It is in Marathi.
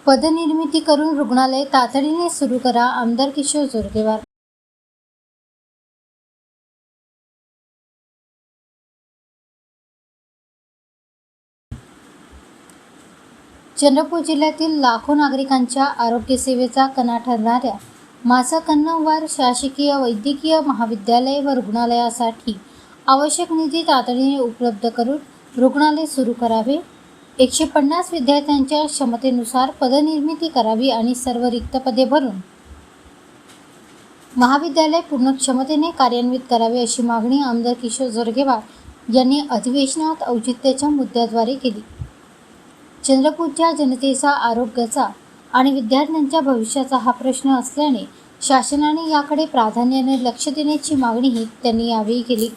पदनिर्मिती करून रुग्णालय तातडीने सुरू करा, आमदार किशोर जोरगेवार. चंद्रपूर जिल्ह्यातील लाखो नागरिकांच्या आरोग्य सेवेचा कणा ठरणाऱ्या मासकन्नवार शासकीय वैद्यकीय महाविद्यालय व रुग्णालयासाठी आवश्यक निधी तातडीने उपलब्ध करून रुग्णालय सुरू करावे. 150 विद्यार्थ्यांच्या क्षमतेनुसार पदनिर्मिती करावी आणि सर्व रिक्त पदे भरून महाविद्यालय पूर्ण क्षमतेने कार्यान्वित करावे, अशी मागणी आमदार किशोर जोरगेवार यांनी अधिवेशनात औचित्याच्या मुद्द्याद्वारे केली. चंद्रपूरच्या जनतेचा आरोग्याचा आणि विद्यार्थ्यांच्या भविष्याचा हा प्रश्न असल्याने शासनाने याकडे प्राधान्याने लक्ष देण्याची मागणीही त्यांनी यावेळी केली.